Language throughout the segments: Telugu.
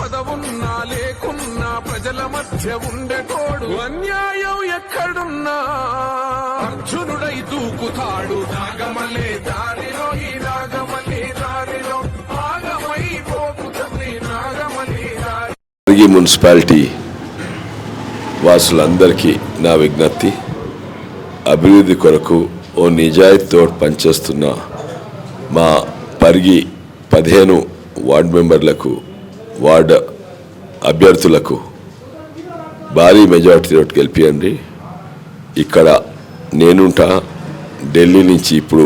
పదవున్నా లేకున్నా ప్రజల మధ్య ఉండేటోడు అన్యాయం ఎక్కడున్నా అర్జునుడై దూకుతాడు నాగమలే దారిలో ఈ నాగమలే దారిలో ఆగమై పోతుంది నాగమలే దారి. మున్సిపాలిటీ వాసులందరికీ నా విజ్ఞప్తి, అభివృద్ధి కొరకు ఓ నిజాయితీతో పనిచేస్తున్న మా పరిగి 15 వార్డు మెంబర్లకు, వార్డు అభ్యర్థులకు భారీ మెజార్టీతో గెలిపియండి. ఇక్కడ నేనుంటా, ఢిల్లీ నుంచి ఇప్పుడు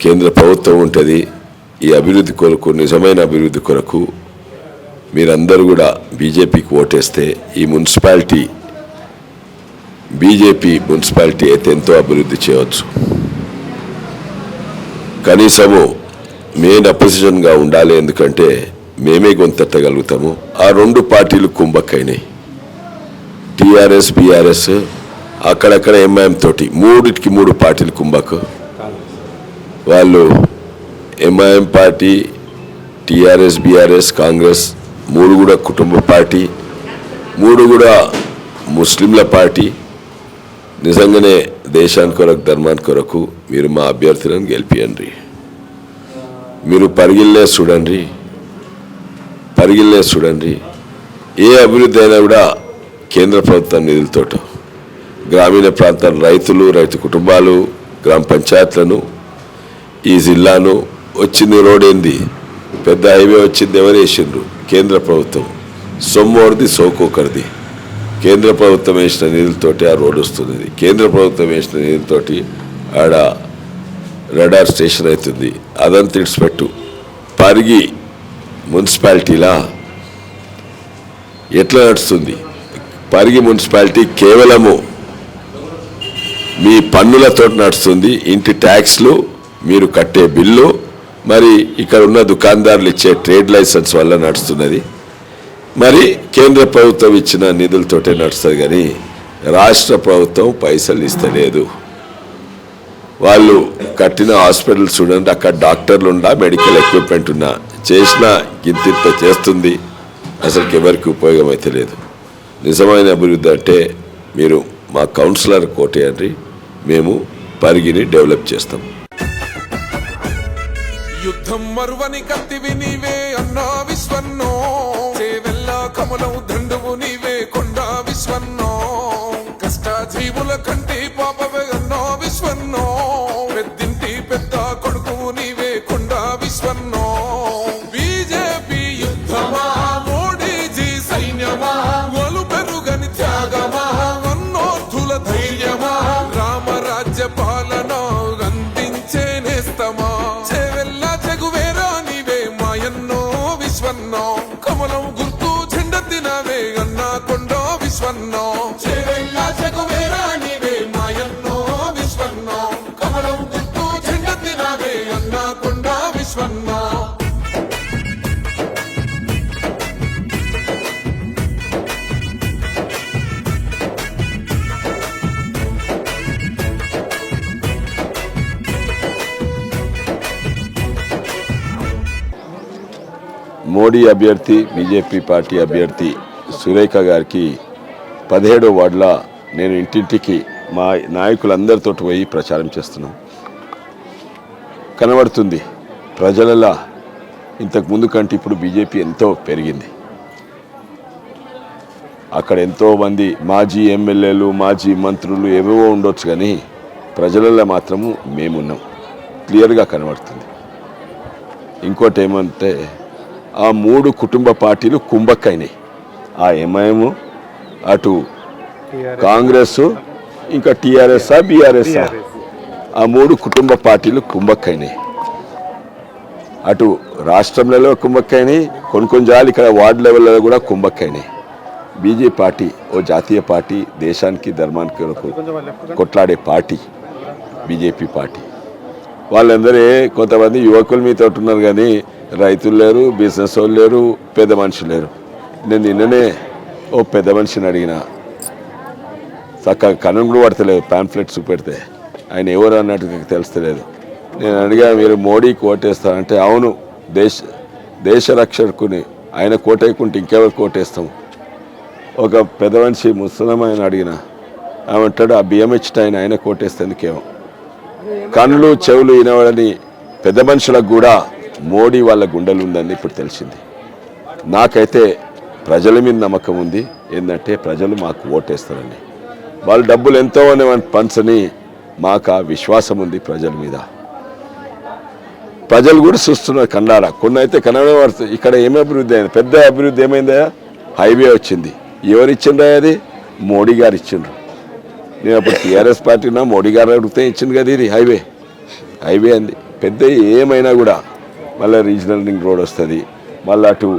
కేంద్ర ప్రభుత్వం ఉంటుంది. ఈ అభివృద్ధి కొరకు, నిజమైన అభివృద్ధి కొరకు మీరందరూ కూడా బీజేపీకి ఓటేస్తే ఈ మున్సిపాలిటీ బీజేపీ మున్సిపాలిటీ అయితే ఎంతో అభివృద్ధి చేయవచ్చు. కనీసము మెయిన్ అపోజిషన్గా ఉండాలి, ఎందుకంటే మేమే గొంతెత్తగలుగుతాము. ఆ 2 పార్టీలు కుంభక్కైనాయి, టీఆర్ఎస్ బీఆర్ఎస్, అక్కడక్కడ ఎంఐఎం తోటి 3 పార్టీలు కుంభకు. వాళ్ళు MIM party, TRS BRS Congress 3 కూడా కుటుంబ పార్టీ, 3 కూడా ముస్లింల పార్టీ. నిజంగానే దేశానికి కొరకు, ధర్మానికి కొరకు మీరు మా అభ్యర్థులను గెలిపియండి. మీరు పరిగిల్లే చూడండి. ఏ అభివృద్ధి అయినా కూడా కేంద్ర ప్రభుత్వం నిధులతో, గ్రామీణ ప్రాంతాల రైతులు, రైతు కుటుంబాలు, గ్రామ పంచాయతీలను, ఈ జిల్లాను వచ్చింది. రోడ్ ఏంది, పెద్ద హైవే వచ్చింది, ఎవరు వేసిండ్రు? కేంద్ర ప్రభుత్వం. సొమ్మోరిది సోకొకరిది. కేంద్ర ప్రభుత్వం వేసిన నిధులతోటి ఆ రోడ్డు వస్తుంది. కేంద్ర ప్రభుత్వం వేసిన నిధులతోటి ఆడ రడార్ స్టేషన్ అవుతుంది. అదంతా ఇడిచిపెట్టు. పరిగి మున్సిపాలిటీలా ఎట్లా నడుస్తుంది? పరిగి మున్సిపాలిటీ కేవలము మీ పన్నులతో నడుస్తుంది. ఇంటి ట్యాక్స్లు, మీరు కట్టే బిల్లు, మరి ఇక్కడ ఉన్న దుకాణదారులు ఇచ్చే ట్రేడ్ లైసెన్స్ వల్ల నడుస్తున్నది. మరి కేంద్ర ప్రభుత్వం ఇచ్చిన నిధులతోటే నడుస్తుంది, కానీ రాష్ట్ర ప్రభుత్వం పైసలు ఇస్తలేదు. వాళ్ళు కట్టిన హాస్పిటల్స్ చూడండి, అక్కడ డాక్టర్లు ఉండా, మెడికల్ ఎక్విప్మెంట్ ఉన్నా, చేసిన గింతింత చేస్తుంది, అసలుకి ఎవరికి ఉపయోగం అయితే లేదు. నిజమైన అభివృద్ధి అంటే మీరు మా కౌన్సిలర్ కోటేయండి, మేము పరిగిని డెవలప్ చేస్తాం. యుద్ధం మరువని కత్తివి నీవే అన్నా విశ్వన్నో, చేవెల్లా కమలం దండువు నీవే కొండా విశ్వన్నో, కష్ట జీవుల కంటి పాపవే అన్నా విశ్వన్నో, పెద్దింటి పెద్ద కొడుకు నీవే కొండా విశ్వన్నో. బీజేపీ యుద్ధమా, మోడీజీ సైన్యమా, వలు పెరుగని త్యాగమా, అన్నోర్థుల ధైర్యమా, రామరాజ్య పాలన అందించే నేస్తమా, కమలం గుర్తు జెండెత్తినవే అన్నా కొండా విశ్వన్నో, చేవెల్లా చెగువేరా నీవే మాయన్నో విశ్వన్నో, కమలం గుర్తు జెండెత్తినవే అన్నా కొండా విశ్వన్నో. మోడీ అభ్యర్థి, బీజేపీ పార్టీ అభ్యర్థి సురేఖ గారికి 17వ వార్డుల నేను ఇంటింటికి మా నాయకులందరితో పోయి ప్రచారం చేస్తున్నాం. కనబడుతుంది ప్రజలలో ఇంతకు ముందు కంటే ఇప్పుడు బీజేపీ ఎంతో పెరిగింది. అక్కడ ఎంతోమంది మాజీ ఎమ్మెల్యేలు, మాజీ మంత్రులు ఏవేవో ఉండొచ్చు, కానీ ప్రజలలో మాత్రము మేమున్నాం, క్లియర్గా కనబడుతుంది. ఇంకోటి ఏమంటే ఆ 3 కుటుంబ పార్టీలు కుంభక్కైనాయి. ఆ ఎంఐఎం, అటు కాంగ్రెస్, ఇంకా టీఆర్ఎస్ బీఆర్ఎస్, ఆ 3 కుటుంబ పార్టీలు కుంభక్కైనాయి. అటు రాష్ట్రంలో కుంభక్కైనాయి, కొన్ని జాలు ఇక్కడ వార్డు లెవెల్లో కూడా కుంభక్కైనాయి. బీజేపీ పార్టీ ఓ జాతీయ పార్టీ, దేశానికి ధర్మానికి కొట్లాడే పార్టీ బీజేపీ పార్టీ. వాళ్ళందరూ కొంతమంది యువకులు మీతో ఉన్నారు, కానీ రైతులు లేరు, బిజినెస్ వాళ్ళు లేరు, పెద్ద మనుషులు లేరు. నేను నిన్ననే ఓ పెద్ద మనిషిని అడిగిన, చక్కగా కన్నం కూడా పడతలేదు, పాంఫ్లెట్స్ పెడితే ఆయన ఎవరు అన్నట్టు తెలుస్తలేదు. నేను అడిగా, మీరు మోడీకి ఓటేస్తారంటే అవును, దేశ రక్షకుని ఆయన కోటేయకుంటే ఇంకెవరు కోటేస్తాము? ఒక పెద్ద మనిషి ముసలం ఆయన అడిగిన ఆమె అంటాడు ఆ బియ్యం ఇచ్చిన ఆయన కోటేస్తేందుకేమో. కళ్ళు చెవులు వినవడని పెద్ద మనుషులకు కూడా మోడీ వాళ్ళ గుండెలు ఉందని ఇప్పుడు తెలిసింది. నాకైతే ప్రజల మీద నమ్మకం ఉంది. ఏంటంటే ప్రజలు మాకు ఓటేస్తారండి. వాళ్ళ డబ్బులు ఎంతో పంచని మాకు ఆ విశ్వాసం ఉంది ప్రజల మీద. ప్రజలు కూడా చూస్తున్నారు కన్నారా. కొన్ని అయితే కనబడుతుంది. ఇక్కడ ఏమి అభివృద్ధి అయింది? పెద్ద అభివృద్ధి ఏమైందా? హైవే వచ్చింది. ఎవరు ఇచ్చిండ్రా? అది మోడీ గారు ఇచ్చిండ్రు. నేను అప్పుడు టీఆర్ఎస్ పార్టీనా మోడీ గారు అడిగితే ఇచ్చింది కదా ఇది హైవే అంది. పెద్ద ఏమైనా కూడా మళ్ళీ రీజనల్ రింగ్ రోడ్ వస్తుంది. మళ్ళీ అటు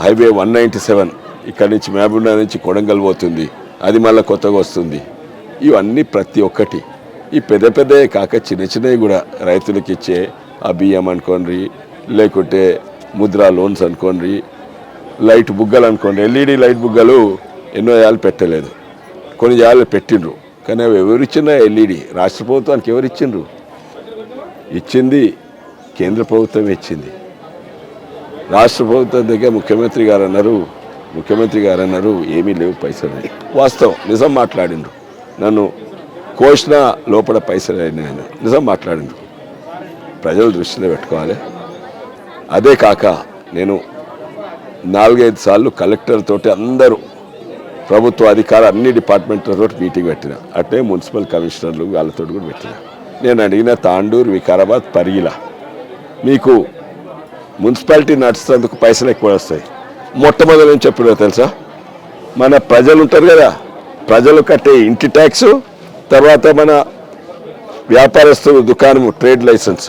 హైవే 197 ఇక్కడ నుంచి మహబూబ్నగర్ నుంచి కొడంగల్ పోతుంది. అది మళ్ళీ కొత్తగా వస్తుంది. ఇవన్నీ ప్రతి ఒక్కటి ఈ పెద్ద పెద్దవి కాక చిన్న చిన్నవి కూడా రైతులకు ఇచ్చే ఆ బియ్యం అనుకోండి, లేకుంటే ముద్రా లోన్స్ అనుకోండి, లైట్ బుగ్గలు అనుకోండి. ఎల్ఈడి లైట్ బుగ్గలు ఎన్నో ఏళ్ళు పెట్టలేదు, కొన్ని ఏళ్ళు పెట్టిండ్రు. కానీ అవి ఎవరు ఇచ్చినా ఎల్ఈడి రాష్ట్ర ప్రభుత్వానికి ఎవరు ఇచ్చిండ్రు? ఇచ్చింది కేంద్ర ప్రభుత్వం ఇచ్చింది. రాష్ట్ర ప్రభుత్వం దగ్గర ముఖ్యమంత్రి గారు అన్నారు ఏమీ లేవు పైసలు. వాస్తవం, నిజం మాట్లాడిండ్రు. నన్ను కోసిన లోపల పైసలు అయినాయని నిజం మాట్లాడిండ్రు. ప్రజలు దృష్టిలో పెట్టుకోవాలి. అదే కాక నేను 4-5 సార్లు కలెక్టర్ తోటి అందరూ ప్రభుత్వ అధికారులు అన్ని డిపార్ట్మెంట్లతో మీటింగ్ పెట్టిన. అట్లే మున్సిపల్ కమిషనర్లు వాళ్ళతో కూడా పెట్టిన. నేను అడిగిన తాండూరు, వికారాబాద్, పరిగిల మీకు మున్సిపాలిటీ నడుస్తున్నందుకు పైసలు ఎక్కువ వస్తాయి. మొట్టమొదటి ఏం చెప్పినా తెలుసా? మన ప్రజలు ఉంటారు కదా, ప్రజలు కట్టే ఇంటి ట్యాక్స్, తర్వాత మన వ్యాపారస్తులు దుకాణము ట్రేడ్ లైసెన్స్,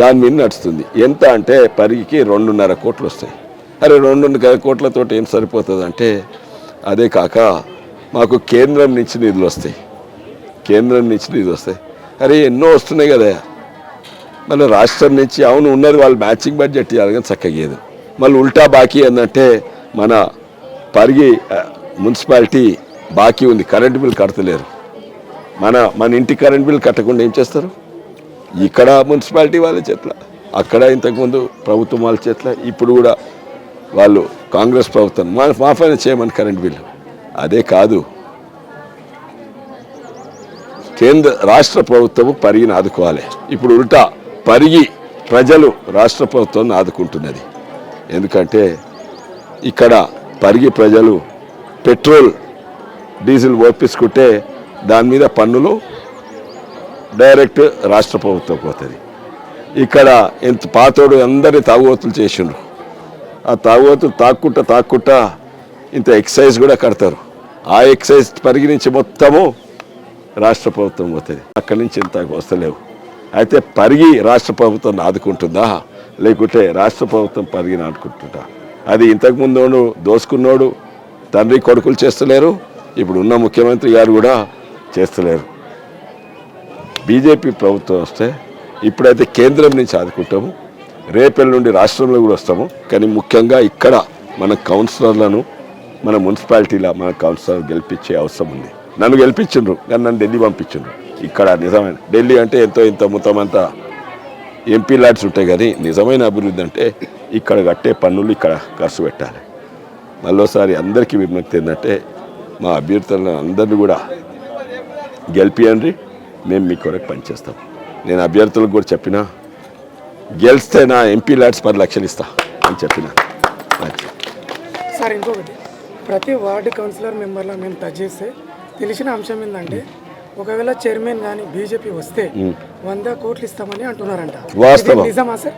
దాని మీద నడుస్తుంది. ఎంత అంటే పరిగికి 2.5 కోట్లు వస్తాయి. అరే 2.5 కోట్లతో ఏం సరిపోతుంది అంటే, అదే కాక మాకు కేంద్రం నుంచి నిధులు వస్తాయి. అరే ఎన్నో వస్తున్నాయి కదా. మళ్ళీ రాష్ట్రం నుంచి అవును ఉన్నది, వాళ్ళు మ్యాచింగ్ బడ్జెట్ ఇవ్వాలి కానీ చక్కగేదు. మళ్ళీ ఉల్టా బాకీ ఏంటంటే మన పరిగి మున్సిపాలిటీ బాకీ ఉంది, కరెంట్ బిల్ కడతలేరు. మన ఇంటి కరెంట్ బిల్ కట్టకుండా ఏం చేస్తారు? ఇక్కడ మున్సిపాలిటీ వాళ్ళ చేతుల, అక్కడ ఇంతకుముందు ప్రభుత్వం వాళ్ళ చేతుల, ఇప్పుడు కూడా వాళ్ళు కాంగ్రెస్ ప్రభుత్వం మాఫైనా చేయమని కరెంట్ బిల్లు. అదే కాదు, రాష్ట్ర ప్రభుత్వము పరిగిని ఆదుకోవాలి. ఇప్పుడు ఉల్టా పరిగి ప్రజలు రాష్ట్ర ప్రభుత్వాన్ని ఆదుకుంటున్నది. ఎందుకంటే ఇక్కడ పరిగి ప్రజలు పెట్రోల్ డీజిల్ ఓపించుకుంటే దాని మీద పన్నులు డైరెక్ట్ రాష్ట్ర ప్రభుత్వం పోతుంది. ఇక్కడ ఎంత పాతోడు అందరినీ తాగుబోతులు చేసిండ్రు. ఆ తాగుబోతులు తాక్కుంటా ఇంత ఎక్సైజ్ కూడా కడతారు. ఆ ఎక్సైజ్ పరిగి నుంచి మొత్తము రాష్ట్ర ప్రభుత్వం పోతుంది. అక్కడి నుంచి ఇంత వస్తలేవు. అయితే పరిగి రాష్ట్ర ప్రభుత్వాన్ని ఆదుకుంటుందా, లేకుంటే రాష్ట్ర ప్రభుత్వం పరిగిని ఆదుకుంటుందా? అది ఇంతకుముందు దోసుకున్నోడు తండ్రి కొడుకులు చేస్తలేరు, ఇప్పుడు ఉన్న ముఖ్యమంత్రి గారు కూడా చేస్తలేరు. బీజేపీ ప్రభుత్వం వస్తే ఇప్పుడైతే కేంద్రం నుంచి ఆదుకుంటాము, రేపెల్లుండి రాష్ట్రంలో కూడా వస్తాము. కానీ ముఖ్యంగా ఇక్కడ మన కౌన్సిలర్లను, మన మున్సిపాలిటీలో మన కౌన్సిలర్ గెలిపించే అవసరం ఉంది. నన్ను గెలిపించిండ్రు కానీ నన్ను ఢిల్లీ పంపించిండ్రు. ఇక్కడ నిజమైన ఢిల్లీ అంటే ఎంతో మొత్తమంతా ఎంపీ ల్యాడ్స్ ఉంటాయి, కానీ నిజమైన అభివృద్ధి అంటే ఇక్కడ కట్టే పన్నులు ఇక్కడ ఖర్చు పెట్టాలి. మళ్ళీసారి అందరికీ విజ్ఞప్తి ఏంటంటే మా అభ్యర్థులను అందరినీ కూడా గెలిపియండి, మేము మీ కొరకు పనిచేస్తాం. నేను అభ్యర్థులకు కూడా చెప్పిన, గెలిస్తే నా ఎంపీ ల్యాడ్స్ 10 లక్షలు ఇస్తా అని చెప్పిన. సార్ ఇంకొకటి, ప్రతి వార్డు కౌన్సిలర్ మెంబర్లో మేము టచ్ చేస్తే తెలిసిన అంశం ఏంటంటే, ఒకవేళ చైర్మన్ కానీ బీజేపీ వస్తే 100 కోట్లు ఇస్తామని అంటున్నారంట. వాస్తవం. నిజమా సార్?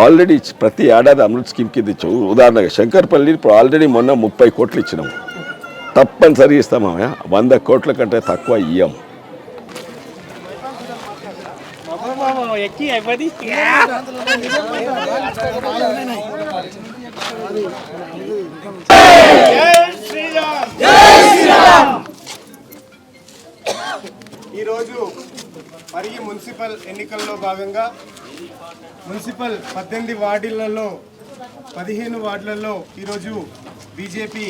ఆల్రెడీ ప్రతి ఏడాది అమృత్ స్కీమ్ కింద ఇచ్చాము. ఉదాహరణగా శంకర్పల్లి ఇప్పుడు ఆల్రెడీ మొన్న 30 కోట్లు ఇచ్చినాము. తప్పనిసరిగా ఇస్తామా? 100 కోట్ల కంటే తక్కువ ఇయ్యం. ఈరోజు పరిగి మున్సిపల్ ఎన్నికల్లో భాగంగా మున్సిపల్ 18 వార్డులలో 15 వార్డులలో ఈరోజు బీజేపీ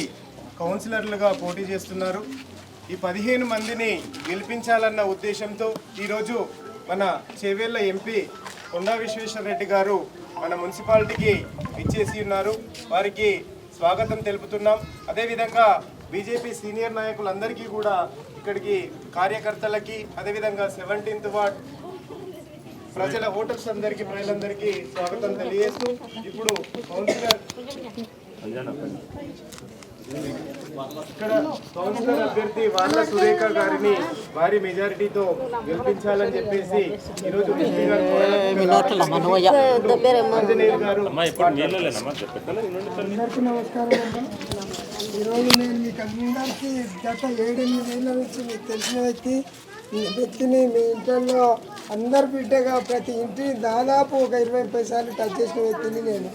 కౌన్సిలర్లుగా పోటీ చేస్తున్నారు. ఈ 15 మందిని గెలిపించాలన్న ఉద్దేశంతో ఈరోజు మన చేవేళ్ల ఎంపీ కొండా విశ్వేశ్వరరెడ్డి గారు మన మున్సిపాలిటీకి ఇచ్చేసి ఉన్నారు. వారికి స్వాగతం తెలుపుతున్నాం. అదేవిధంగా బీజేపీ సీనియర్ నాయకులందరికీ కూడా ఇక్కడికి కార్యకర్తలకి, అదేవిధంగా 17th వార్డ్ ప్రజల ఓటర్స్ అందరికీ, ప్రజలందరికీ స్వాగతం తెలియజేస్తూ ఇప్పుడు కౌన్సిలర్ ఇక్కడ కౌన్సిలర్ అభ్యర్థి వాళ్ళ సురేఖ గారిని భారీ మెజారిటీతో గెలిపించాలని చెప్పేసి ఈరోజు ఆంజనేయులు గారు. అందరికీ నమస్కారం అండి. ఈరోజు నేను మీకు అందరికీ గత 7-8 ఏళ్ళ నుంచి మీకు తెలిసిన వ్యక్తిని మీ ఇంట్లో అందరి బిడ్డగా ప్రతి ఇంటిని దాదాపు ఒక 20 సార్లు టచ్ చేసిన వ్యక్తిని నేను.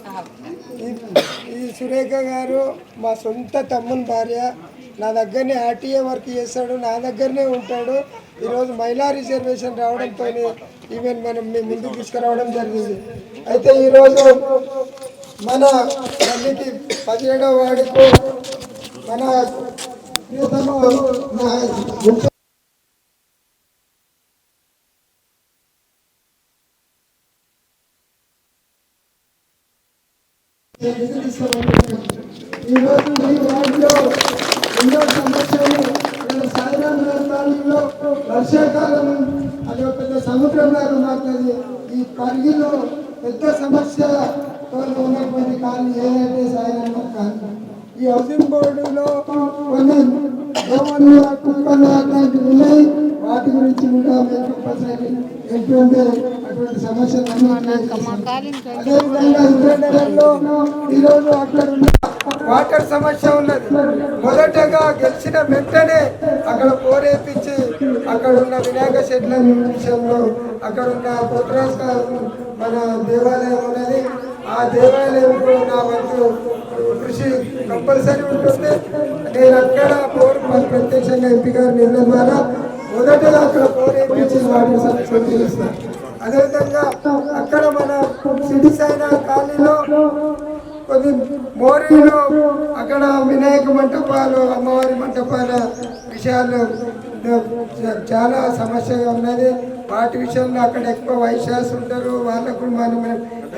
ఈ సురేఖ గారు మా సొంత తమ్ముని భార్య. నా దగ్గరనే ఆర్టీఏ వర్క్ చేస్తాడు, నా దగ్గరనే ఉంటాడు. ఈరోజు మహిళా రిజర్వేషన్ రావడంతో ఈవెన్ మనం మీ ముందుకు తీసుకురావడం జరిగింది. అయితే ఈరోజు మన తల్లికి 17వ వార్డుకు మన ఈరోజు ఈ వార్డులో ఎన్నో సమస్యలు, సాయంత్రం ప్రాంతాల్లో వర్షాకాలం అది ఒక పెద్ద సముద్రంలాగా మారుతుంది. ఈ పరిగిలో పెద్ద సమస్య ఉన్నటువంటి కాలనీ ఏదైతే సాయంత్రం కాలనీ. ఈ హౌసింగ్ బోర్డులో కొన్ని దోమలు, కుక్కలు అట్లాంటివి ఉన్నాయి. వాటి గురించి కూడా మేము అటువంటి సమస్యలు. అదేవిధంగా ఇంద్రనగర్లో ఈరోజు అక్కడ వాటర్ సమస్య ఉన్నది. మొదటగా గెలిచిన వెంటనే అక్కడ పోరేపించి అక్కడ ఉన్న వినాయక షెడ్ల విషయంలో అక్కడ ఉన్న పోతరాజ్ మన దేవాలయం ఉన్నది. ఆ దేవాలయంలో నా వంతు కృషి కంపల్సరీ ఉంటుంది. నేను అక్కడ పోరు ప్రత్యక్షంగా ఎంపీ గారి నిర్ణయం ద్వారా మొదటగా అక్కడ పోరేపించి వాటర్ సమస్య తెలుస్తాను. అదేవిధంగా అక్కడ మన సిటీ సైనా కాలనీలో కొన్ని మోరీలు, అక్కడ వినాయక మంటపాలు, అమ్మవారి మంటపాల విషయాలు చాలా సమస్యగా ఉన్నది. వాటి విషయంలో అక్కడ ఎక్కువ వైశ్యాస్ ఉంటారు. వాళ్ళకు మనం